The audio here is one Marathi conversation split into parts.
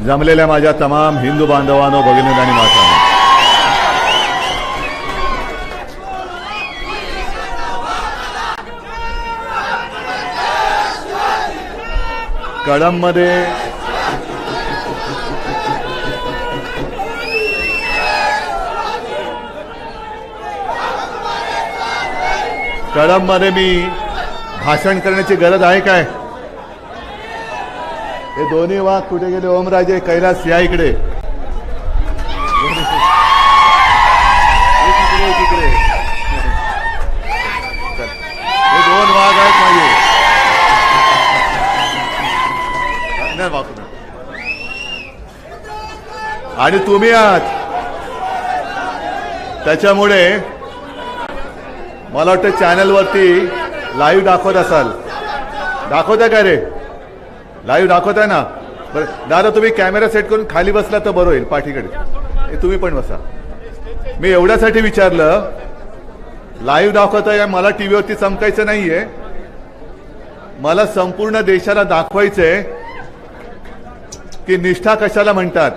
जमलेल्या माझ्या तमाम हिंदू बांधवांनो, भगिनी आणि मातांनो, कळंबमध्ये मी भाषण करण्याची गरज आहे काय? हे दोन्ही वाघ कुठे गेले? ओमराजे, कैलास, या इकडे. हे दोन वाघ आहेत माझे. आणि तुम्ही आहात. त्याच्यामुळे मला वाटतं चॅनलवरती लाईव्ह दाखवत असाल. दाखवताय काय रे? लाईव्ह दाखवताय ना? बरं दादा, तुम्ही कॅमेरा सेट करून खाली बसला तर बरं होईल, पाठीकडे. तुम्ही पण बसा. मी एवढ्यासाठी विचारलं, लाईव्ह दाखवताय, मला टीव्हीवरती चमकायचं नाहीये. मला संपूर्ण देशाला दाखवायचंय की निष्ठा कशाला म्हणतात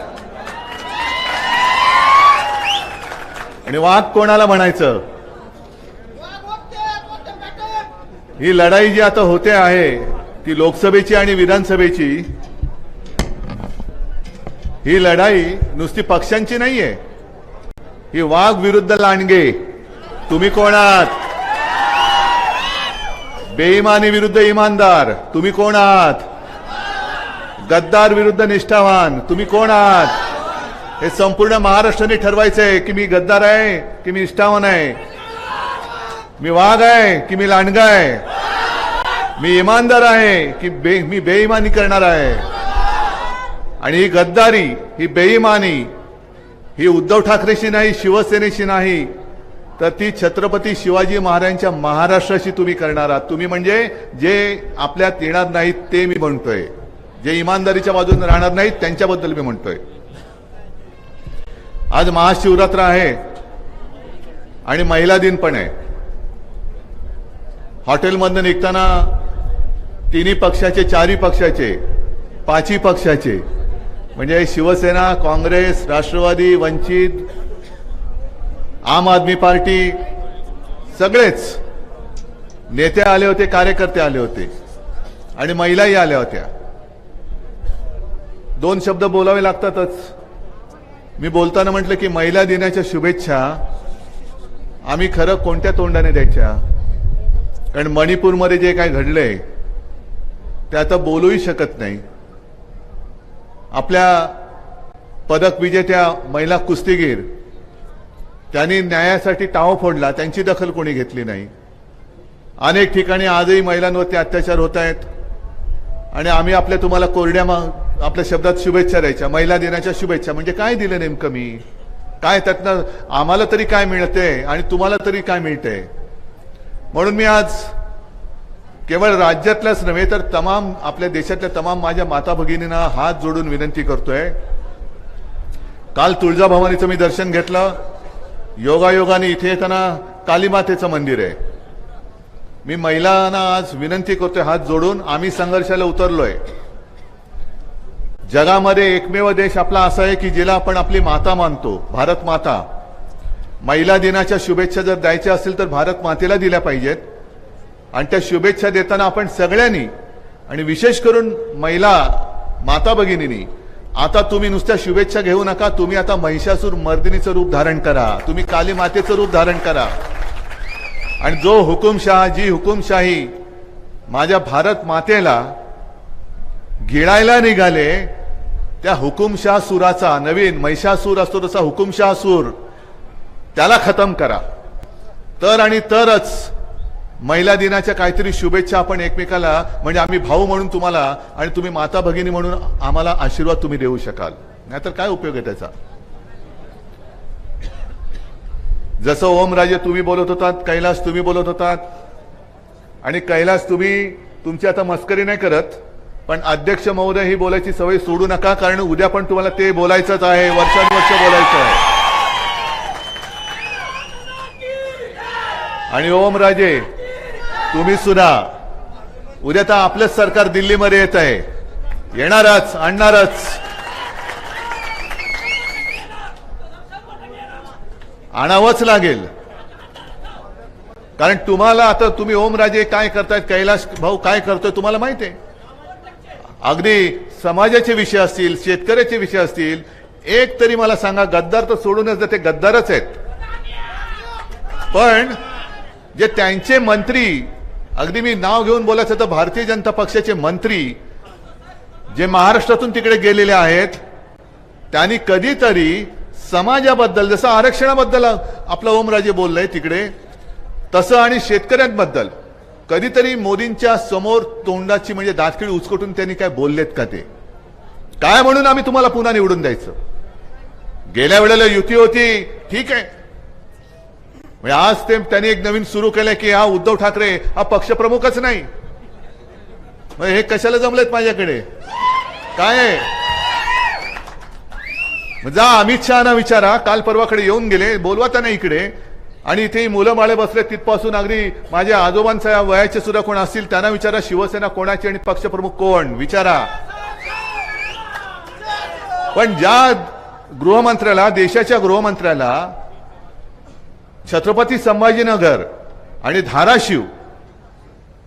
आणि वाघ कोणाला म्हणायचं. ही लढाई जी आता होते आहे ती लोकसभेची आणि विधानसभेची, ही लढाई नुसती पक्षांची नाहीये. ही वाघ विरुद्ध लांडगे. तुम्ही कोण आहात? बेईमानी विरुद्ध इमानदार. तुम्ही कोण आहात? गद्दार विरुद्ध निष्ठावान. तुम्ही कोण आहात? हे संपूर्ण महाराष्ट्राने ठरवायचंय की मी गद्दार आहे की मी निष्ठावान आहे, मी वाघ आहे की मी लांडगा आहे, मी इमानदार आहे की मी बेईमानी करणार आहे. आणि ही गद्दारी, ही बेईमानी, ही उद्धव ठाकरेशी नाही, शिवसेनेशी नाही, तर ती छत्रपती शिवाजी महाराजांच्या महाराष्ट्राशी तुम्ही करणार आहात. तुम्ही म्हणजे जे आपल्यात येणार नाहीत ते मी म्हणतोय, जे इमानदारीच्या बाजूने राहणार नाहीत त्यांच्याबद्दल मी म्हणतोय. आज महाशिवरात्र आहे आणि महिला दिन पण आहे. हॉटेलमधनं निघताना तिन्ही पक्षाचे, चारही पक्षाचे, पाचही पक्षाचे, म्हणजे शिवसेना, काँग्रेस, राष्ट्रवादी, वंचित, आम आदमी पार्टी, सगळेच नेते आले होते, कार्यकर्ते आले होते आणि महिलाही आल्या होत्या. दोन शब्द बोलावे लागतातच. मी बोलताना म्हटलं की महिला दिनाच्या शुभेच्छा आम्ही खरं कोणत्या तोंडाने द्यायच्या? कारण मणिपूरमध्ये जे काय घडलंय ते आता बोलूही शकत नाही. आपल्या पदक विजेत्या महिला कुस्तीगीर, त्यांनी न्यायासाठी टाव फोडला, त्यांची दखल कोणी घेतली नाही. अनेक ठिकाणी आजही महिलांवरती अत्याचार होत आहेत आणि आम्ही आपल्या तुम्हाला कोरड्या आपल्या शब्दात शुभेच्छा द्यायच्या. महिला दिनाच्या शुभेच्छा म्हणजे काय दिलं नेमकं मी? काय त्यातनं आम्हाला तरी काय मिळते आणि तुम्हाला तरी काय मिळते? म्हणून मी आज केवळ राज्यातल्याच नव्हे तर तमाम आपल्या देशातल्या तमाम माझ्या माता भगिनींना हात जोडून विनंती करतोय. काल तुळजाभवानीचं मी दर्शन घेतलं. योगायोगाने इथे येताना कालीमातेचं मंदिर आहे. मी महिलांना आज विनंती करतोय हात जोडून, आम्ही संघर्षाला उतरलोय. जगामध्ये एकमेव देश आपला असा आहे की जिला आपण आपली माता मानतो, भारत माता. महिला दिनाच्या शुभेच्छा जर द्यायच्या असतील तर भारत मातेला दिल्या पाहिजेत. आणि त्या शुभेच्छा देताना आपण सगळ्यांनी, आणि विशेष करून महिला माता भगिनींनी, आता तुम्ही नुसत्या शुभेच्छा घेऊ नका. तुम्ही आता महिषासूर मर्दिनीचं रूप धारण करा, तुम्ही काली मातेचं रूप धारण करा. आणि जो हुकुमशाह, जी हुकुमशाही माझ्या भारत मातेला गिळायला निघाले, त्या हुकुमशाह सुराचा, नवीन महिषासूर असतो तसा हुकुमशाह सूर, त्याला खतम करा. तर आणि तरच महिला दिनाच्या काहीतरी शुभेच्छा आपण एकमेकाला, म्हणजे आम्ही भाऊ म्हणून तुम्हाला आणि तुम्ही माता भगिनी म्हणून आम्हाला आशीर्वाद तुम्ही देऊ शकाल. नाहीतर काय उपयोग आहे त्याचा? जसं ओमराजे तुम्ही बोलत होतात, कैलास तुम्ही बोलत होतात, आणि कैलास तुम्ही तुमची आता मस्करी नाही करत, पण अध्यक्ष महोदय ही बोलायची सवय सोडू नका, कारण उद्या पण तुम्हाला ते बोलायचंच आहे, वर्षानुवर्ष बोलायचं आहे. आणि ओमराजे तुम्ही सुद्धा उद्या तर आपलंच सरकार दिल्लीमध्ये येत आहे, येणारच, आणणारच. आणावंच लागेल. कारण तुम्हाला आता तुम्ही ओमराजे काय करतायत, कैलाश भाऊ काय करतोय तुम्हाला माहिती आहे. अगदी समाजाचे विषय असतील, शेतकऱ्याचे विषय असतील, एक तरी मला सांगा, गद्दार तर सोडूनच ते गद्दारच आहेत. पण जे त्यांचे मंत्री, अगदी मी नाव घेऊन बोलायचं तर भारतीय जनता पक्षाचे मंत्री जे महाराष्ट्रातून तिकडे गेलेले आहेत, त्यांनी कधीतरी समाजाबद्दल, जसं आरक्षणाबद्दल आपला ओमराजे बोललाय तिकडे, तसं आणि शेतकऱ्यांबद्दल कधीतरी मोदींच्या समोर तोंडाची म्हणजे दातखिळी उचकटून त्यांनी काय बोललेत का? ते काय म्हणून आम्ही तुम्हाला पुन्हा निवडून द्यायचं? गेल्या वेळेला युती होती, ठीक आहे. म्हणजे आज ते त्यांनी एक नवीन सुरू केलंय की हा उद्धव ठाकरे हा पक्षप्रमुखच नाही. मग हे कशाला जमलेत माझ्याकडे? काय आहे? जा अमित शहाना विचारा, काल परवाकडे येऊन गेले, बोलवा त्यांना इकडे. आणि इथे मुलं माळे बसले, तिथपासून अगदी माझ्या आजोबांच्या वयाचे सुद्धा कोण असतील त्यांना विचारा, शिवसेना कोणाची आणि पक्षप्रमुख कोण, विचारा. पण ज्या गृहमंत्र्याला, देशाच्या गृहमंत्र्याला छत्रपती संभाजीनगर आणि धाराशिव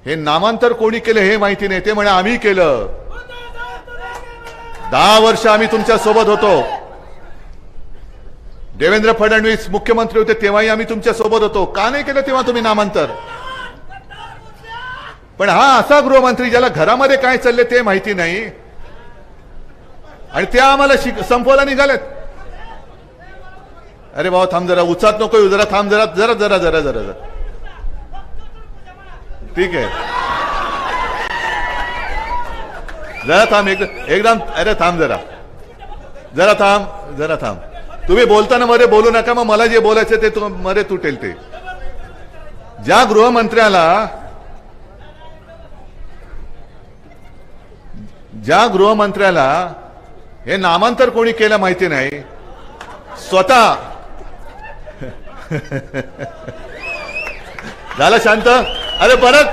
हे नामांतर कोणी केलं हे माहिती नाही, ते म्हणे आम्ही केलं. 10 वर्ष आम्ही तुमच्या सोबत होतो. देवेंद्र फडणवीस मुख्यमंत्री होते तेव्हाही आम्ही तुमच्या सोबत होतो. का नाही केलं तेव्हा तुम्ही नामांतर? पण हा असा गृहमंत्री ज्याला घरामध्ये काय चालले ते माहिती नाही, आणि त्या आम्हाला संपवायला निघालेत. अरे बाबा थांब जरा, उचात नको, जरा थांब, जरा जरा जरा जरा जरा जरा ठीक आहे, जरा थांब एकदम. अरे थांब जरा, जरा थांब, जरा थांब. तुम्ही बोलताना मध्ये बोलू नका, मग मला जे बोलायचं ते मध्ये तुटेल. ते ज्या गृहमंत्र्याला हे नामांतर कोणी केलं माहिती नाही, स्वतः झालं शांत. अरे परत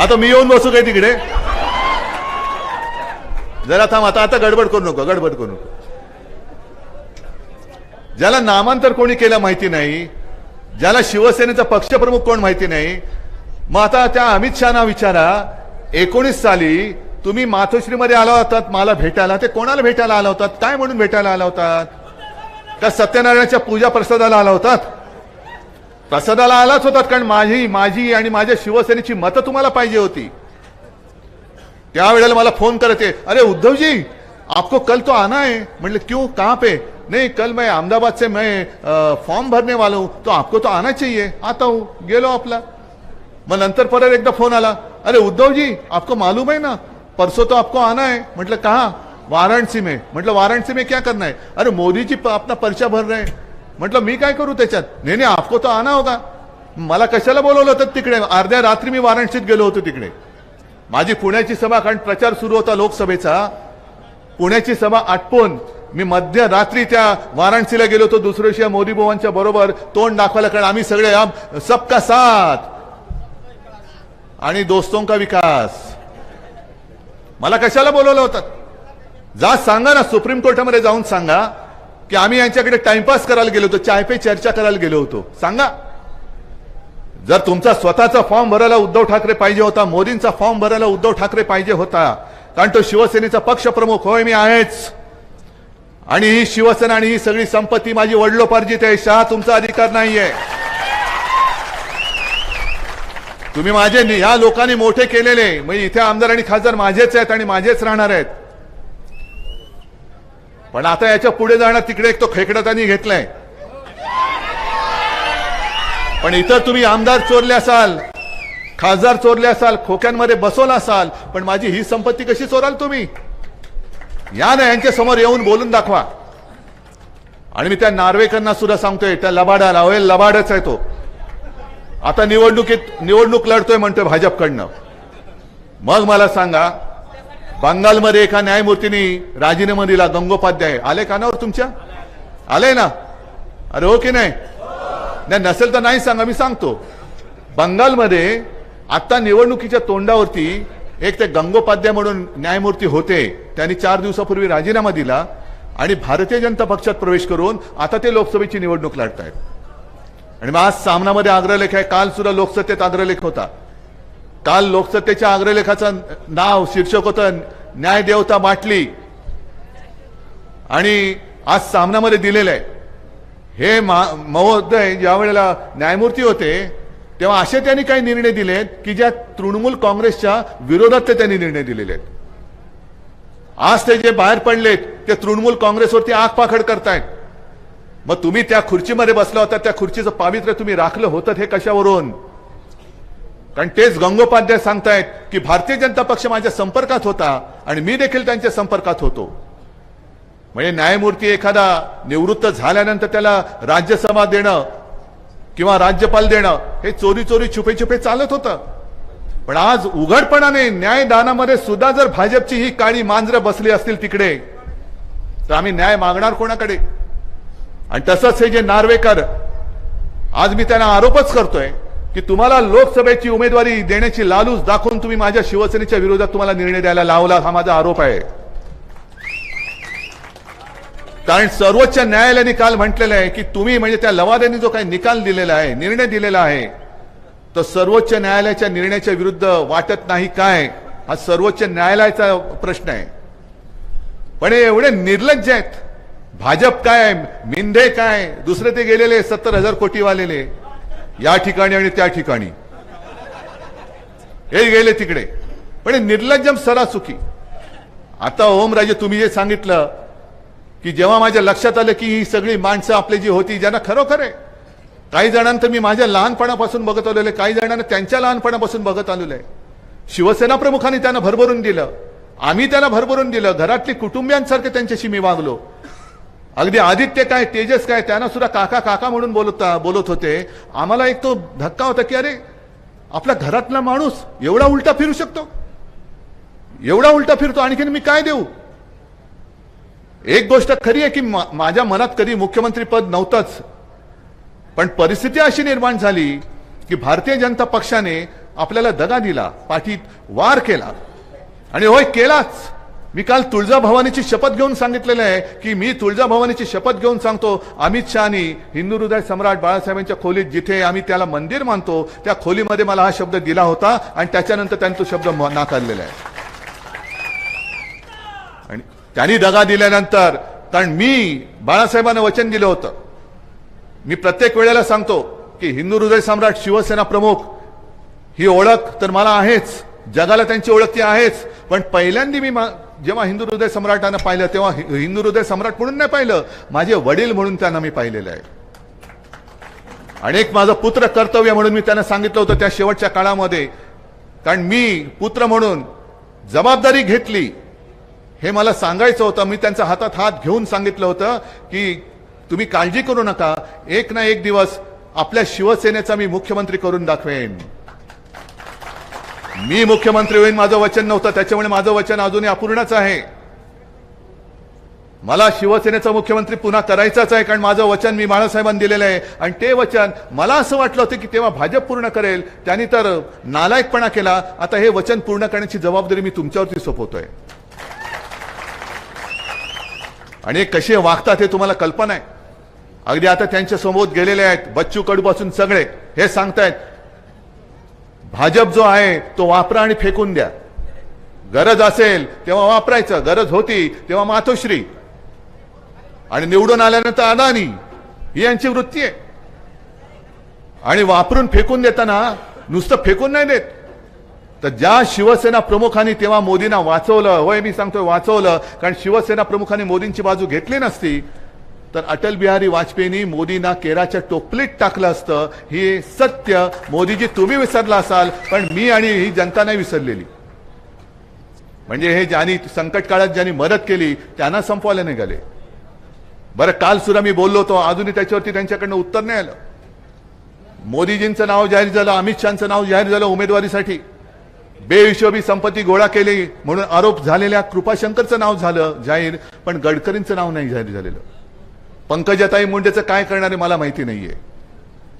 आता मी येऊन बसू काय तिकडे? जरा थांब, आता गडबड करू नको, गडबड करू नको. ज्याला नामांतर कोणी केलं माहिती नाही, ज्याला शिवसेनेचा पक्षप्रमुख कोण माहिती नाही, मग आता त्या अमित शहाना विचारा, 19 साली तुम्ही मातोश्रीमध्ये आला होतात मला भेटायला, ते कोणाला भेटायला आला होतात? काय म्हणून भेटायला आला होतात? का सत्यनारायणाच्या पूजा प्रसादाला आला होतात? प्रसादाला आलाच होतात, कारण माझी आणि माझ्या शिवसेनेची मतं तुम्हाला पाहिजे होती. त्यावेळेला मला फोन करते, अरे उद्धव जी आपको कल तो आना है. म्हटलं क्यों, कहां पे? नहीं कल मैं अहमदाबाद से मैं फॉर्म भरने वाला हूं, तो आपको तो आना चाहिए. आता हूं, गेलो आपला. मग नंतर परत एकदा फोन आला, अरे उद्धव जी आपको मालूम है ना परसों तो आपको आना है. म्हटलं कहा? वाराणसी में. म्हटलं वाराणसी में क्या करना है? अरे मोदी जी अपना पर्चा भर रहे. म्हटलं मी काय करू त्याच्यात? नाही आपको तो आना होगा. मला कशाला बोलवलं होतं तिकडे? अर्ध्या रात्री मी वाराणसीत गेलो होतो तिकडे. माझी पुण्याची सभा, कारण प्रचार सुरू होता लोकसभेचा, पुण्याची सभा आटपून मी मध्यरात्री त्या वाराणसीला गेलो होतो. दुसऱ्या दिवशी मोदी भावांच्या बरोबर तोंड दाखवायला, कारण आम्ही सगळे सबका साथ आणि दोस्तों का विकास. मला कशाला बोलवलं होतं? जा सांगा ना, सुप्रीम कोर्टामध्ये जाऊन सांगा की आम्ही यांच्याकडे टाइमपास करायला गेलो होतो, चाय पे चर्चा करायला गेलो होतो. सांगा. जर तुमचा स्वतःचा फॉर्म भरायला उद्धव ठाकरे पाहिजे होता, मोदींचा फॉर्म भरायला उद्धव ठाकरे पाहिजे होता, कारण तो शिवसेनेचा पक्षप्रमुख होय, मी आहेच. आणि ही शिवसेना आणि ही सगळी संपत्ती माझी वडिलोपार्जित आहे. शहा तुमचा अधिकार नाहीये. तुम्ही माझे, या लोकांनी मोठे केलेले, म्हणजे इथे आमदार आणि खासदार माझेच आहेत आणि माझेच राहणार आहेत. पण आता याच्या पुढे जाणार तिकडे एक तो खेकडा त्यांनी घेतलाय. पण इतर तुम्ही आमदार चोरले असाल, खासदार चोरले असाल, खोक्यांमध्ये बसवला असाल, पण माझी ही संपत्ती कशी चोराल तुम्ही? या ना, यांच्या समोर येऊन बोलून दाखवा. आणि मी त्या नार्वेकरांना सुद्धा सांगतोय, त्या लबाडाला, होय लबाडच आहे तो. आता निवडणूक लढतोय म्हणतोय भाजपकडनं. मग मला सांगा, बंगालमध्ये एका न्यायमूर्तींनी राजीनामा दिला, गंगोपाध्याय. आले कानावर तुमच्या? आले ना? अरे हो की नाही? नसेल तर नाही सांगा, मी सांगतो. बंगालमध्ये आता निवडणुकीच्या तोंडावरती एक ते गंगोपाध्याय म्हणून न्यायमूर्ती होते, त्यांनी 4 दिवसापूर्वी राजीनामा दिला. आणि भारतीय जनता पक्षात प्रवेश करून आता ते लोकसभेची निवडणूक लढतायत. आणि मग आज सामनामध्ये अग्रलेख आहे, काल सुद्धा लोकसत्तेत अग्रलेख होता. काल लोकसत्तेच्या अग्रलेखाचं नाव शीर्षक होतं न्यायदेवता बाटली, आणि आज सामनामध्ये दिलेलं आहे. हे महोदय ज्या वेळेला न्यायमूर्ती होते तेव्हा असे त्यांनी काही निर्णय दिलेत की ज्या तृणमूल काँग्रेसच्या विरोधात त्यांनी निर्णय दिलेले आहेत. आज ते जे बाहेर पडलेत ते तृणमूल काँग्रेसवरती आग पाखड करतायत. मग तुम्ही त्या खुर्चीमध्ये बसला होता, त्या खुर्चीचं पावित्र्य तुम्ही राखलं होतं हे कशावरून? कारण तेच गंगोपाध्याय सांगतायत की भारतीय जनता पक्ष माझ्या संपर्कात होता आणि मी देखील त्यांच्या संपर्कात होतो. म्हणजे न्यायमूर्ती एखादा निवृत्त झाल्यानंतर त्याला राज्यसभा देणं किंवा राज्यपाल देणं हे चोरी चोरी छुपे छुपे चालत होतं. पण आज उघडपणाने न्यायदानामध्ये सुद्धा जर भाजपची ही काळी मांजरं बसली असतील तिकडे, तर आम्ही न्याय मागणार कोणाकडे? आणि तसंच हे जे नार्वेकर, आज मी त्यांना आरोपच करतोय की तुम्हाला लोकसभेची उमेदवारी देण्याची लालूच दाखवून तुम्ही माझ्या शिवसेनेच्या विरोधात तुम्हाला निर्णय द्यायला लावला, हा माझा आरोप आहे. कारण सर्वोच्च न्यायालयाने काल म्हटलेलं आहे की तुम्ही म्हणजे त्या लवाद्यांनी जो काही निकाल दिलेला आहे, निर्णय दिलेला आहे, तो सर्वोच्च न्यायालयाच्या निर्णयाच्या विरुद्ध वाटत नाही काय, हा सर्वोच्च न्यायालयाचा प्रश्न आहे. पण हे एवढे निर्लज्ज आहेत. भाजप काय, मिंदे काय, दुसरे ते गेलेले 70,000 कोटी वालेले या ठिकाणी आणि त्या ठिकाणी हे गेले तिकडे. पण निर्लज्जम सरासुकी. आता ओमराजे तुम्ही जे सांगितलं की जेव्हा माझ्या लक्षात आलं की ही सगळी माणसं आपली जी होती ज्यांना खरोखर आहे, काही जणांना मी माझ्या लहानपणापासून बघत आलेलं आहे, काही जणांना त्यांच्या लहानपणापासून बघत आलेलं आहे. शिवसेना प्रमुखांनी त्यांना भरभरून दिलं, आम्ही त्यांना भरभरून दिलं, घरातली कुटुंबियांसारखे त्यांच्याशी मी वागलो. अगदी आदित्य काय, तेजस काय, त्यांना सुद्धा काका काका म्हणून बोलत होते. आम्हाला एक तो धक्का होता की अरे आपला घरातला माणूस एवढा उलटा फिरू शकतो, एवढा उलटा फिरतो, आणखीन मी काय देऊ? एक गोष्ट खरी आहे की माझ्या मनात कधी मुख्यमंत्री पद नव्हतंच, पण परिस्थिती अशी निर्माण झाली की भारतीय जनता पक्षाने आपल्याला दगा दिला, पाठीत वार केला. आणि होय केलाच. मी काल तुळजाभवानीची शपथ घेऊन सांगितलेलं आहे की मी तुळजाभवानीची शपथ घेऊन सांगतो, अमित शहानी हिंदू हृदय सम्राट बाळासाहेबांच्या खोलीत जिथे आम्ही त्याला मंदिर मानतो त्या खोलीमध्ये मला हा शब्द दिला होता आणि त्याच्यानंतर त्यांनी तो शब्द नाकारलेला आहे. आणि त्यांनी दगा दिल्यानंतर, कारण मी बाळासाहेबांना वचन दिलं होतं, मी प्रत्येक वेळेला सांगतो की हिंदू हृदय सम्राट शिवसेना प्रमुख ही ओळख तर मला आहेच, जगाला त्यांची ओळख ती आहेच. पण पहिल्यांदा मी जेव्हा हिंदू हृदय सम्राटांना पाहिलं तेव्हा हिंदू हृदय सम्राट म्हणून नाही पाहिलं, माझे वडील म्हणून त्यांना मी पाहिलेलं आहे. आणि एक माझं पुत्र कर्तव्य म्हणून मी त्यांना सांगितलं होतं त्या शेवटच्या काळामध्ये. कारण मी पुत्र म्हणून जबाबदारी घेतली हे मला सांगायचं होतं. मी त्यांच्या हातात हात घेऊन सांगितलं होतं की तुम्ही काळजी करू नका, एक ना एक दिवस आपल्या शिवसेनेचा मी मुख्यमंत्री करून दाखवेन. मी मुख्यमंत्री होईन, माझं वचन नव्हतं, त्याच्यामुळे माझं वचन अजूनही अपूर्णच आहे. मला शिवसेनेचा मुख्यमंत्री पुन्हा करायचाच आहे, कारण माझं वचन मी बाळासाहेबांनी दिलेलं आहे. आणि ते वचन मला असं वाटलं होतं की तेव्हा भाजप पूर्ण करेल, त्यांनी तर नालायकपणा केला. आता हे वचन पूर्ण करण्याची जबाबदारी मी तुमच्यावरती सोपवतोय. आणि कसे वागतात हे तुम्हाला कल्पना आहे. अगदी आता त्यांच्या समोर गेलेले आहेत बच्चू कडू पासून सगळे हे सांगतायत भाजप जो आहे तो वापरा आणि फेकून द्या, गरज असेल तेव्हा वापरायचं, गरज होती तेव्हा मातोश्री, आणि निवडून आल्यानंतर अदानी, ही यांची वृत्ती आहे. आणि वापरून फेकून देताना नुसतं फेकून नाही देत, तर ज्या शिवसेना प्रमुखांनी तेव्हा मोदींना वाचवलं, होय मी सांगतोय वाचवलं, कारण शिवसेना प्रमुखांनी मोदींची बाजू घेतली नसती तर अटल बिहारी वाजपेयींनी मोदींना केराच्या टोपलीत टाकलं असतं. हे सत्य मोदीजी तुम्ही विसरला असाल, पण मी आणि ही जनता नाही विसरलेली. म्हणजे हे ज्यांनी संकट काळात ज्यांनी मदत केली त्यांना संपवायला निघाले. बरं काल सुद्धा मी बोललो होतो, अजूनही त्याच्यावरती त्यांच्याकडनं उत्तर नाही आलं. मोदीजींचं नाव जाहीर झालं, अमित शहाचं नाव जाहीर झालं उमेदवारीसाठी. बेहिशोबी संपत्ती गोळा केली म्हणून आरोप झालेल्या कृपाशंकरचं नाव झालं जाहीर, पण गडकरींचं नाव नाही जाहीर झालेलं. पंकजाताई मुंडेचं काय करणार आहे मला माहिती नाहीये,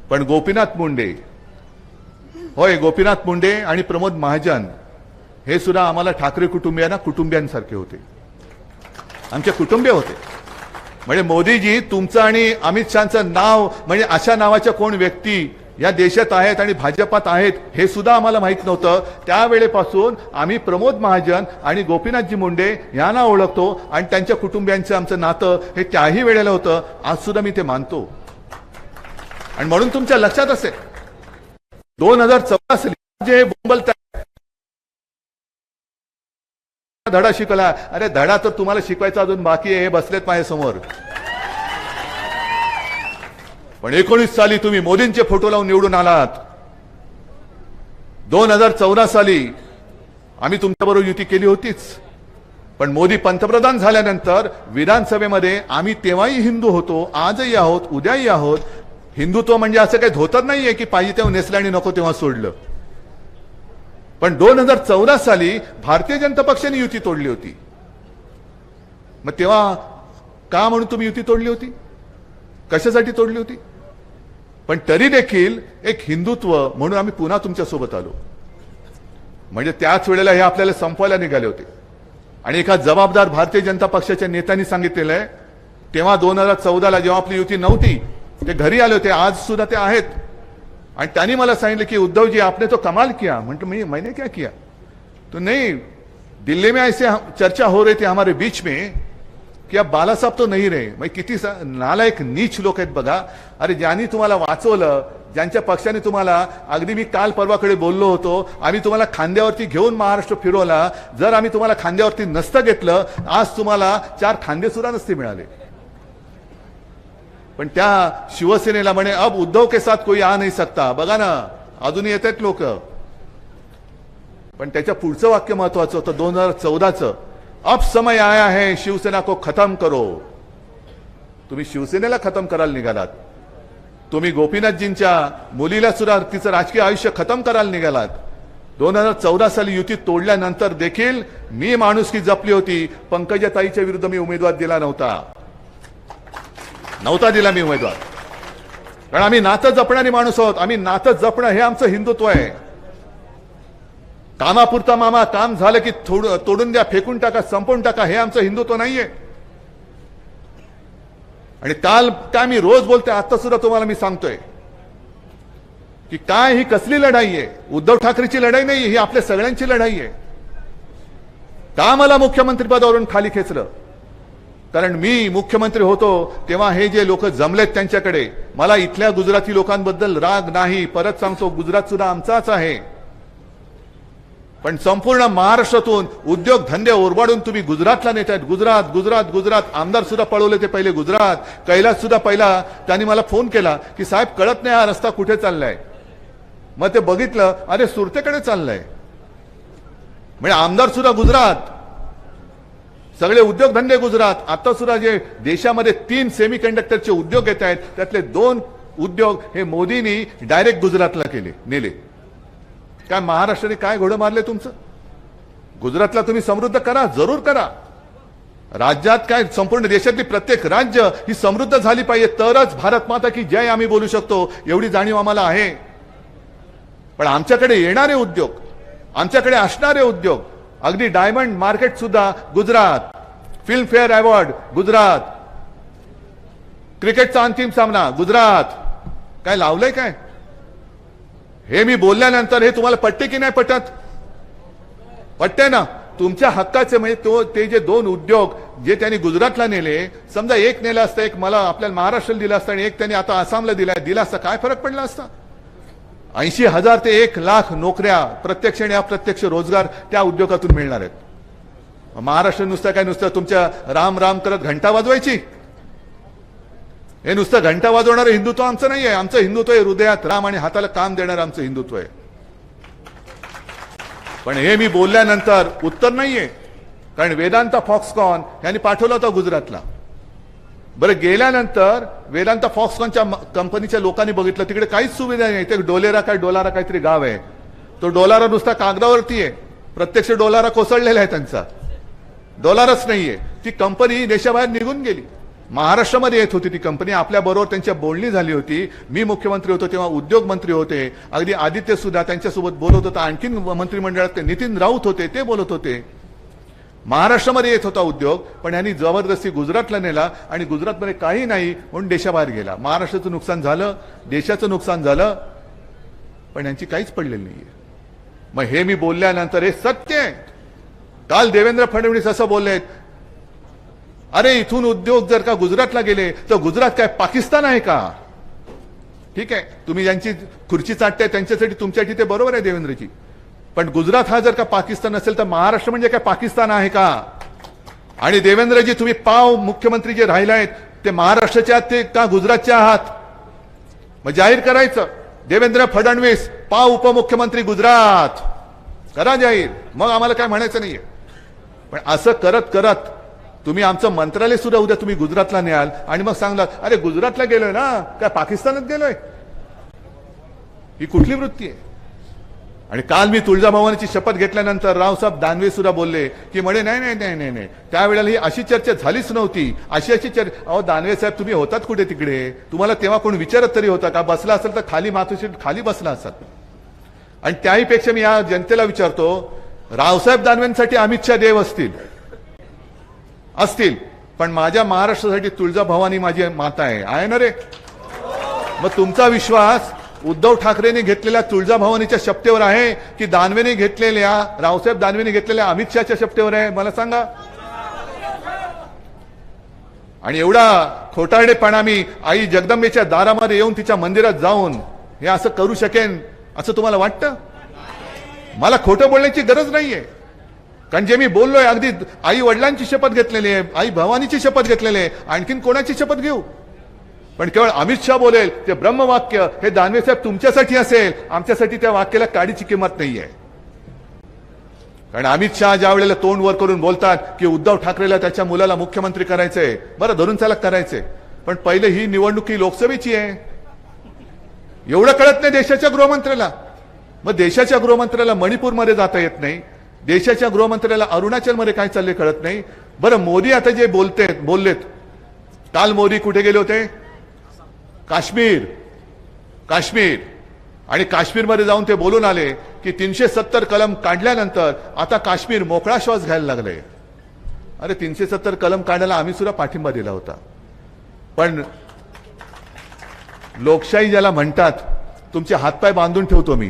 पण गोपीनाथ मुंडे, होय गोपीनाथ मुंडे आणि प्रमोद महाजन हे सुद्धा आम्हाला ठाकरे कुटुंबियांना कुटुंबियांसारखे होते, आमचे कुटुंबीय होते. म्हणजे मोदीजी तुमचं आणि अमित शहाचं नाव म्हणजे अशा नावाच्या कोण व्यक्ती या देशात आहेत आणि भाजपात आहेत हे सुद्धा आम्हाला माहित नव्हतं. त्यावेळेपासून आम्ही प्रमोद महाजन आणि गोपीनाथजी मुंडे यांना ओळखतो आणि त्यांच्या कुटुंबियांचं आमचं नातं हे त्याही वेळेला होतं. आज सुद्धा मी ते मानतो. आणि म्हणून तुमच्या लक्षात असेल 2014 साली जे बोंबलतात धडा शिकला. अरे धडा तर तुम्हाला शिकवायचा अजून बाकी आहे. हे बसलेत माझ्यासमोर. पण 19 साली तुम्ही मोदींचे फोटो लावून निवडून आलात. 2014 साली आम्ही तुमच्याबरोबर युती केली होतीच. पण मोदी पंतप्रधान झाल्यानंतर विधानसभेमध्ये आम्ही तेव्हाही हिंदू होतो, आजही आहोत, उद्याही आहोत. हिंदुत्व म्हणजे असं काही धोतर नाहीये की पाहिजे तेव्हा नेसलं आणि नको तेव्हा सोडलं. पण 2014 साली भारतीय जनता पक्षाने युती तोडली होती. मग तेव्हा का म्हणून तुम्ही युती तोडली होती? कशासाठी तोडली होती? पण तरी देखील एक हिंदुत्व म्हणून आम्ही पुन्हा तुमच्या सोबत आलो. म्हणजे त्याच वेळेला हे आपल्याला संपवायला निघाले होते. आणि एका जबाबदार भारतीय जनता पक्षाच्या नेत्यांनी सांगितलेलं आहे, तेव्हा 2014ला जेव्हा आपली युती नव्हती ते घरी आले होते, आज सुद्धा ते आहेत. आणि त्यांनी मला सांगितलं की उद्धव जी आपने तो कमाल किया. म्हटलं मैंने क्या किया? तो नहीं, दिल्ली में ऐसे चर्चा हो रही थी हमारे बीच में की अब बाला साहब तो नहीं रहे. मग किती नालायक नीच लोक आहेत बघा. अरे ज्यांनी तुम्हाला वाचवलं, ज्यांच्या पक्षाने तुम्हाला, अगदी मी काल परवाकडे बोललो होतो, आम्ही तुम्हाला खांद्यावरती घेऊन महाराष्ट्र फिरवला. जर आम्ही तुम्हाला खांद्यावरती नसतं घेतलं आज तुम्हाला 4 खांदे सुद्धा नसते मिळाले. पण त्या शिवसेनेला म्हणे अब उद्धव के साथ कोई आ नहीं सकता. बघा ना अजूनही येत आहेत लोक. पण त्याच्या पुढचं वाक्य महत्वाचं होतं 2014चं, अब समय आया है शिवसेना को खत्म करो. तुम्ही शिवसेनेला खत्म करायला निघालात. तुम्ही गोपीनाथजींच्या मुलीला सुद्धा तिचं राजकीय आयुष्य खत्म करायला निघालात. 2014 साली युती तोडल्यानंतर देखील मी माणुसकी जपली होती. पंकजाताईच्या विरुद्ध मी उमेदवार दिला नव्हता दिला मी उमेदवार. कारण आम्ही नातं जपणारी माणूस आहोत. आम्ही नातं जपणं हे आमचं हिंदुत्व आहे. कामापुरता मामा, काम झालं की तोडून द्या, फेकून टाका, संपवून टाका, हे आमचं हिंदुत्व नाहीये. आणि काल काय मी रोज बोलते, आता सुद्धा तुम्हाला मी सांगतोय की काय ही कसली लढाई आहे. उद्धव ठाकरेची लढाई नाही, ही आपल्या सगळ्यांची लढाई आहे. का मला मुख्यमंत्री पदावरून खाली खेचलं? कारण मी मुख्यमंत्री होतो तेव्हा हे जे लोक जमलेत त्यांच्याकडे, मला इथल्या गुजराती लोकांबद्दल राग नाही. परत सांगतो, गुजरात सुद्धा आमचाच आहे. पण संपूर्ण महाराष्ट्रातून उद्योग धंदे ओरबाडून तुम्ही गुजरातला नेत आहेत. गुजरात गुजरात गुजरात. आमदार सुद्धा पळवले ते पहिले गुजरात. कैलास सुद्धा पहिला त्यांनी मला फोन केला की साहेब कळत नाही हा रस्ता कुठे चाललाय. मग ते बघितलं, अरे सुरतेकडे चाललाय. म्हणजे आमदार सुद्धा गुजरात, सगळे उद्योगधंदे गुजरात. आता सुद्धा जे देशामध्ये 3 सेमीकंडक्टरचे उद्योग येत आहेत त्यातले 2 उद्योग हे मोदींनी डायरेक्ट गुजरातला नेले. काय महाराष्ट्राने काय घोडं मारले तुमचं? गुजरातला तुम्ही समृद्ध करा, जरूर करा. राज्यात काय, संपूर्ण देशातली प्रत्येक राज्य ही समृद्ध झाली पाहिजे, तरच भारत माता की जय आम्ही बोलू शकतो, एवढी जाणीव आम्हाला आहे. पण आमच्याकडे येणारे उद्योग, आमच्याकडे असणारे उद्योग, अगदी डायमंड मार्केट सुद्धा Gujarat, film fair award Gujarat, क्रिकेटचा अंतिम सामना गुजरात. काय लावलंय काय? हे मी बोलल्यानंतर हे तुम्हाला पटते की नाही पटत? पटते ना? तुमच्या हक्काचे म्हणजे ते जे 2 उद्योग जे त्यांनी गुजरातला नेले, समजा एक नेला असता, एक मला आपल्याला महाराष्ट्राला दिला असता आणि एक त्यांनी आता आसामला दिला असता, काय फरक पडला असता? 80,000 ते 1,00,000 नोकऱ्या, प्रत्यक्ष आणि अप्रत्यक्ष रोजगार त्या उद्योगातून मिळणार आहेत. महाराष्ट्र नुसतं तुमच्या राम राम करत घंटा वाजवायची? हे नुसतं घंटा वाजवणारं हिंदुत्व आमचं नाहीये. आमचं हिंदुत्व आहे हृदयात राम आणि हाताला काम देणारं आमचं हिंदुत्व आहे. पण हे मी बोलल्यानंतर उत्तर नाहीये. कारण वेदांता फॉक्सकॉन यांनी पाठवलं होतं गुजरातला. बरं, गेल्यानंतर वेदांता फॉक्सकॉनच्या कंपनीच्या लोकांनी बघितलं तिकडे काहीच सुविधा नाही. ते डोलारा काहीतरी गाव आहे. तो डोलारा नुसता कागदावरती आहे, प्रत्यक्ष डोलारा कोसळलेला आहे त्यांचा. डॉलरच नाहीये. ती कंपनी देशाबाहेर निघून गेली. महाराष्ट्रामध्ये येत होती ती कंपनी. आपल्या बरोबर त्यांच्या बोलणी झाली होती. मी मुख्यमंत्री होतो तेव्हा उद्योग मंत्री होते. अगदी आदित्य सुद्धा त्यांच्यासोबत बोलत होता. आणखीन मंत्रिमंडळात नितीन राऊत होते, ते बोलत होते. महाराष्ट्रामध्ये येत होता उद्योग, पण यांनी जबरदस्ती गुजरातला नेला आणि गुजरातमध्ये काही नाही म्हणून देशाबाहेर गेला. महाराष्ट्राचं नुकसान झालं, देशाचं नुकसान झालं, पण यांची काहीच पडलेली नाहीये. मग हे मी बोलल्यानंतर हे सत्य आहे. काल देवेंद्र फडणवीस असं बोललेत, अरे इथून उद्योग जर का गुजरातला गेले तर गुजरात काय पाकिस्तान आहे का? ठीक आहे, तुम्ही ज्यांची खुर्ची चाटताय त्यांच्यासाठी तुमच्यासाठी ते बरोबर आहे देवेंद्रजी, पण गुजरात हा जर का पाकिस्तान असेल तर महाराष्ट्र म्हणजे काय पाकिस्तान आहे का? आणि देवेंद्रजी तुम्ही पाव मुख्यमंत्री जे राहिले आहेत ते महाराष्ट्राचे आहात ते का गुजरातचे आहात? मग जाहीर करायचं, देवेंद्र फडणवीस पाव उपमुख्यमंत्री गुजरात करा जाहीर, मग आम्हाला काय म्हणायचं नाहीये. पण असं करत करत तुम्ही आमचं मंत्रालय सुद्धा उद्या तुम्ही गुजरातला न्याल आणि मग सांगलात अरे गुजरातला गेलोय ना, काय पाकिस्तानात गेलोय? ही कुठली वृत्ती आहे? आणि काल मी तुळजाभवानीची शपथ घेतल्यानंतर रावसाहेब दानवे सुद्धा बोलले की म्हणे नाही नाही नाही नाही नाही, त्यावेळेला ही अशी चर्चा झालीच नव्हती, अशी चर्चा. अहो दानवे साहेब तुम्ही होतात कुठे तिकडे? तुम्हाला तेव्हा कोण विचारत तरी होता का? बसला असेल तर खाली मातोश्री खाली बसला असतात. आणि त्याहीपेक्षा मी या जनतेला विचारतो, रावसाहेब दानवेंसाठी अमित शहा देव असतील, पण माझ्या महाराष्ट्रासाठी तुळजाभवानी माझी माता आहे ना रे? मग तुमचा विश्वास उद्धव ठाकरेंनी घेतलेल्या तुळजाभवानीच्या शपथेवर आहे की दानवेने घेतलेल्या रावसाहेब दानवेने घेतलेल्या अमित शहाच्या शपथेवर आहे? मला सांगा. आणि एवढा खोटारडेपणा मी आई जगदंबेच्या दारामध्ये येऊन तिच्या मंदिरात जाऊन हे असं करू शकेन असं तुम्हाला वाटतं? मला खोटं बोलण्याची गरज नाहीये, कारण जे मी बोललोय अगदी आई वडिलांची शपथ घेतलेली आहे, आई भवानीची शपथ घेतलेली आहे, आणखीन कोणाची शपथ घेऊ? पण केवळ अमित शहा बोलेल ते ब्रह्मवाक्य हे दानवे साहेब तुमच्यासाठी असेल, आमच्यासाठी त्या वाक्याला काडीची किंमत नाहीये. कारण अमित शहा ज्या वेळेला तोंड वर करून बोलतात की उद्धव ठाकरेला त्याच्या मुलाला मुख्यमंत्री करायचंय, बरं धरून चालक करायचंय, पण पहिले ही निवडणूक ही लोकसभेची आहे, एवढं कळत नाही देशाच्या गृहमंत्र्याला. मग देशाच्या गृहमंत्र्याला मणिपूरमध्ये जाता येत नाही, देशाच्या गृहमंत्र्याला अरुणाचलमध्ये काय चालले कळत नाही. बरं मोदी आता जे बोललेत, काल मोदी कुठे गेले होते? काश्मीर. आणि काश्मीरमध्ये जाऊन ते बोलून आले की 370 कलम काढल्यानंतर आता काश्मीर मोकळा श्वास घ्यायला लागले. अरे 370 कलम काढायला आम्ही सुद्धा पाठिंबा दिला होता, पण लोकशाही ज्याला म्हणतात, तुमचे हातपाय बांधून ठेवतो मी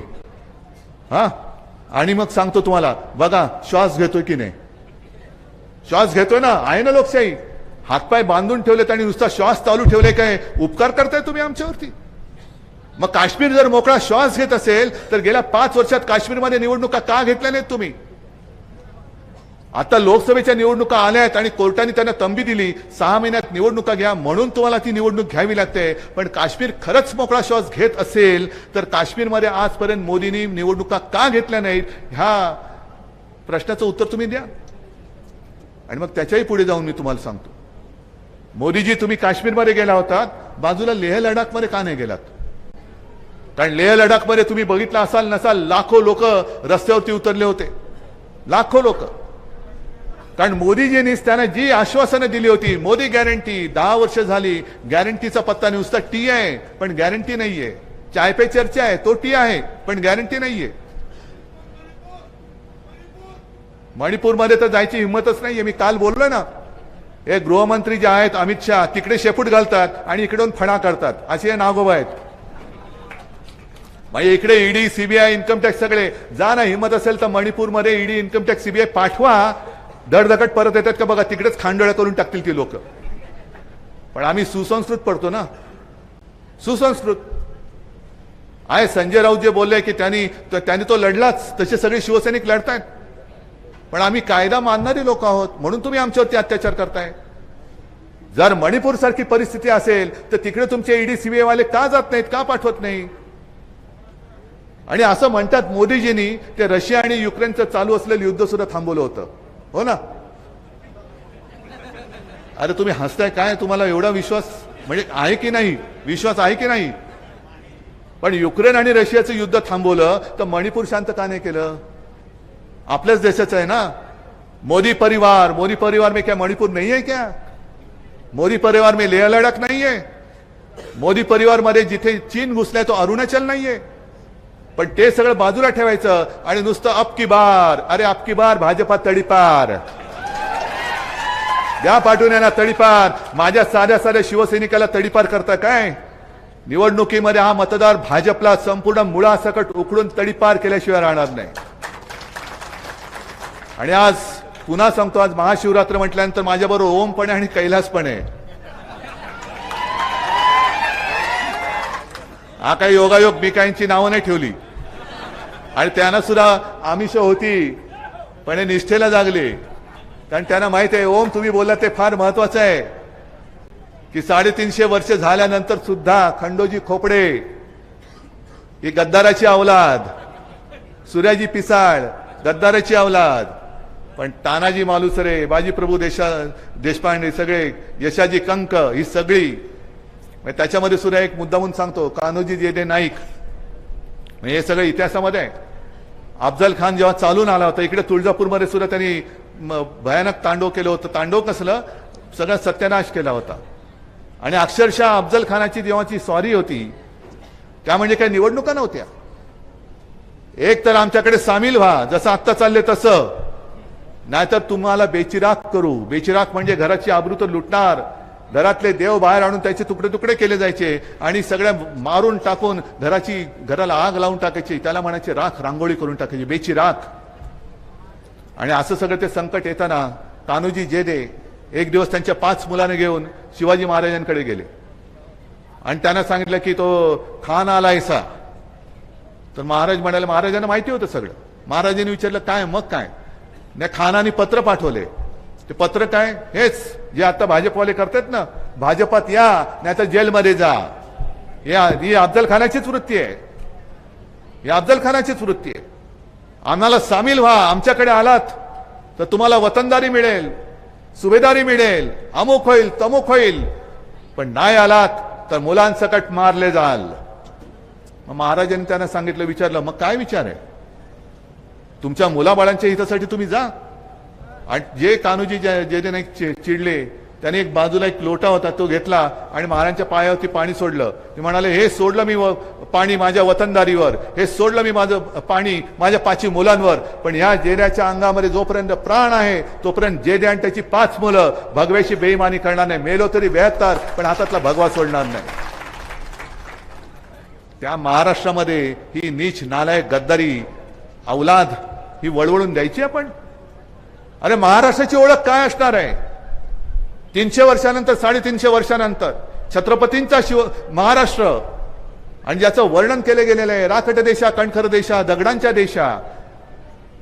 आणि मग सांगतो तुम्हाला बघा श्वास घेतोय की नाही. श्वास घेतोय ना, आहे ना लोकशाही. हातपाय बांधून ठेवलेत आणि नुसता श्वास चालू ठेवले, काय उपकार करताय तुम्ही आमच्यावरती? मग काश्मीर जर मोकळा श्वास घेत असेल तर गेल्या 5 वर्षात काश्मीरमध्ये निवडणुका का घेतल्या नाहीत तुम्ही? आता लोकसभेच्या निवडणुका आल्या आहेत आणि कोर्टाने त्यांना तंबी दिली 6 महिन्यात निवडणुका घ्या म्हणून तुम्हाला ती निवडणूक घ्यावी लागते. पण काश्मीर खरंच मोकळा श्वास घेत असेल तर काश्मीरमध्ये आजपर्यंत मोदींनी निवडणुका का घेतल्या नाहीत ह्या प्रश्नाचं उत्तर तुम्ही द्या. आणि मग त्याच्याही पुढे जाऊन मी तुम्हाला सांगतो, मोदीजी तुम्ही काश्मीरमध्ये गेला होतात, बाजूला लेह लडाखमध्ये का नाही गेलात? कारण लेह लडाखमध्ये तुम्ही बघितलं असाल नसाल, लाखो लोक रस्त्यावरती उतरले होते, लाखो लोक. कारण मोदीजींनी त्यांना जी आश्वासनं दिली होती, मोदी गॅरंटी, 10 वर्ष झाली, गॅरंटीचा पत्ता नुसता टी आहे पण गॅरंटी नाहीये. चाय पे चर्चा आहे, तो टी आहे पण गॅरंटी नाहीये. मणिपूरमध्ये तर जायची हिंमतच नाहीये. मी काल बोललोय ना, हे गृहमंत्री जे आहेत अमित शहा तिकडे शेपूट घालतात आणि इकडून फणा करतात, असे हे नागोबा आहेत. म्हणजे इकडे ईडी सीबीआय इन्कम टॅक्स सगळे जा ना, हिंमत असेल तर मणिपूरमध्ये ईडी इन्कम टॅक्स सीबीआय पाठवा, धडधकट परत येतात का बघा, तिकडेच खांडोळ्या करून टाकतील ती लोक. पण आम्ही सुसंस्कृत पडतो ना, सुसंस्कृत आहे. संजय राऊत जे बोलले की त्यांनी तो लढलाच, तसे सगळे शिवसैनिक लढतायत, पण आम्ही कायदा मानणारे लोक आहोत म्हणून तुम्ही आमच्यावरती अत्याचार करताय. जर मणिपूर सारखी परिस्थिती असेल तर तिकडे तुमचे ईडी सीबीआय वाले का जात नाहीत, का पाठवत नाही? आणि असं म्हणतात मोदीजींनी ते रशिया आणि युक्रेनचं चालू असलेलं युद्ध सुद्धा थांबवलं होतं, हो ना? अरे तुम्ही हसताय काय? तुम्हाला एवढा विश्वास म्हणजे आहे की नाही? विश्वास आहे की नाही? पण युक्रेन आणि रशियाचं युद्ध थांबवलं तर मणिपूर शांत का नाही केलं? आपल्याच देशाचं आहे ना. मोदी परिवार में क्या मणिपुर नहीं है क्या? मोदी परिवार में लेह लडाख नहीं है? मोदी परिवार मध्ये जिथे चीन घुसलाय तो अरुणाचल नाहीये. पण ते सगळं बाजूला ठेवायचं आणि नुसतं अब की बार, अरे अब की बार भाजपा तडीपार. द्या पाठवून यांना तडीपार. माझ्या साध्या साध्या शिवसैनिकाला तडीपार करता काय? निवडणुकीमध्ये हा मतदार भाजपला संपूर्ण मुळासकट उकडून तडीपार केल्याशिवाय राहणार नाही. आणि आज पुन्हा सांगतो, आज महाशिवरात्र म्हटल्यानंतर माझ्याबरोबर ओम पण आहे आणि कैलास पण आहे. हा काही योगायोग मी काहींची नावं नाही ठेवली आणि त्यांना सुद्धा आमिष होती, पण हे निष्ठेला जागले. कारण त्यांना माहित आहे ओम तुम्ही बोलला ते फार महत्वाचं आहे की 350 वर्ष झाल्यानंतर सुद्धा खंडोजी खोपडे ही गद्दाराची अवलाद, सूर्याजी पिसाळ गद्दाराची अवलाद, पण तानाजी मालुसरे, बाजीप्रभू देशपांडे, सगळे यशाजी कंक, ही सगळी. त्याच्यामध्ये सुद्धा एक मुद्दा म्हणून सांगतो, कान्होजी जेदे नाईक, हे सगळे इतिहासामध्ये आहे. अफजल खान जेव्हा चालून आला होता इकडे तुळजापूरमध्ये सुद्धा त्यांनी भयानक तांडव केलं होतं. तांडव कसलं, सगळा सत्यानाश केला होता. आणि अक्षरशः अफजल खानाची जेव्हाची स्वारी होती त्या म्हणजे काही निवडणुका नव्हत्या. एक तर आमच्याकडे सामील व्हा जसं आत्ता चालले तसं, नाहीतर तुम्हाला बेचिराख करू. बेचिराख म्हणजे घराची आबरू तर लुटणार, घरातले देव बाहेर आणून त्याचे तुकडे तुकडे केले जायचे आणि सगळ्या मारून टाकून घराला आग लावून टाकायची, त्याला म्हणायचे राख रांगोळी करून टाकायची, बेचिराख. आणि असं सगळं ते संकट येताना कान्होजी जेदे एक दिवस त्यांच्या 5 मुलांना घेऊन शिवाजी महाराजांकडे गेले आणि त्यांना सांगितलं की तो खान आलायसा. तर महाराज म्हणाले, महाराजांना माहिती होतं सगळं. महाराजांनी विचारलं काय, मग काय? नाही, खानाने पत्र पाठवले. ते पत्र काय, हेच जे आता भाजपवाले करतात ना, भाजपात या नाही तर जेलमध्ये जा. ही अफजल खानाचीच वृत्ती आहे, ही अफजल खानाचीच वृत्ती आहे. आम्हाला सामील व्हा, आमच्याकडे आलात तर तुम्हाला वतनदारी मिळेल, सुभेदारी मिळेल, अमुक होईल तमुक होईल, पण नाही आलात तर मुलांसकट मारले जाल. मग महाराजांनी त्यांना सांगितलं, विचारलं मग काय विचार आहे? तुमच्या मुलाबाळांच्या हितासाठी तुम्ही जा. आणि जे कान्होजी जेदे नाईक चिडले, त्याने एक बाजूला एक लोटा होता तो घेतला आणि महाराजांच्या पायावरती पाणी सोडलं. ते म्हणाले, हे सोडलं मी पाणी माझ्या वतनदारीवर, हे सोडलं मी माझं पाणी माझ्या 5 मुलांवर, पण ह्या जेद्याच्या अंगामध्ये जोपर्यंत प्राण आहे तोपर्यंत जेदे आणि त्याची 5 मुलं भगव्याची बेईमानी करणार नाही. मेलो तरी 72, पण हातातला भगवा सोडणार नाही. त्या महाराष्ट्रामध्ये ही नीच नालायक गद्दारी अवलाद ही वळवळून द्यायची आपण? अरे महाराष्ट्राची ओळख काय असणार आहे? 300 वर्षानंतर, 350 वर्षानंतर छत्रपतींचा महाराष्ट्र, आणि ज्याचं वर्णन केले गेलेलं आहे, राखट देशा, कणखर देशा, दगडांच्या देशा,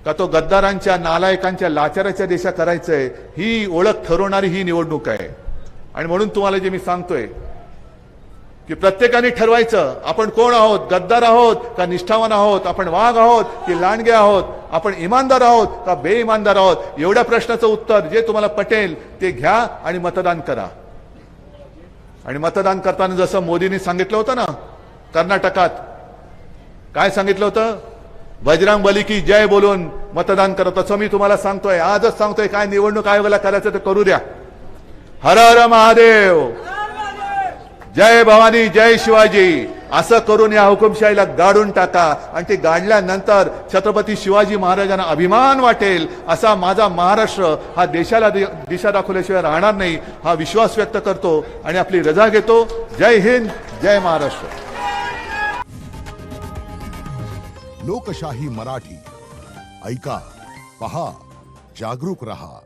का तो गद्दारांच्या, नालायकांच्या, लाचाराच्या देशा करायचंय, ही ओळख ठरवणारी ही निवडणूक आहे. आणि म्हणून तुम्हाला जे मी सांगतोय की प्रत्येकाने ठरवायचं आपण कोण आहोत, गद्दार आहोत का निष्ठावान आहोत, आपण वाघ आहोत की लांडगे आहोत, आपण इमानदार आहोत का बेईमानदार आहोत. एवढ्या प्रश्नाचं उत्तर जे तुम्हाला पटेल ते घ्या आणि मतदान करा. आणि मतदान करताना जसं मोदींनी सांगितलं होतं ना कर्नाटकात, काय सांगितलं होतं, बजरंग बली की जय बोलून मतदान करा. तसं मी तुम्हाला सांगतोय, आजच सांगतोय, काय निवडणूक आयोगाला करायचं ते करू द्या. हर हर महादेव, जय भवानी, जय शिवाजी, असं करून या हुकुमशाहीला गाडून टाका. आणि ते गाडल्यानंतर छत्रपती शिवाजी महाराजांना अभिमान वाटेल, असा माझा महाराष्ट्र हा देशाला दिशा दाखवल्याशिवाय राहणार नाही, हा विश्वास व्यक्त करतो आणि आपली रजा घेतो. जय हिंद, जय महाराष्ट्र. लोकशाही मराठी ऐका, पहा, जागरूक रहा.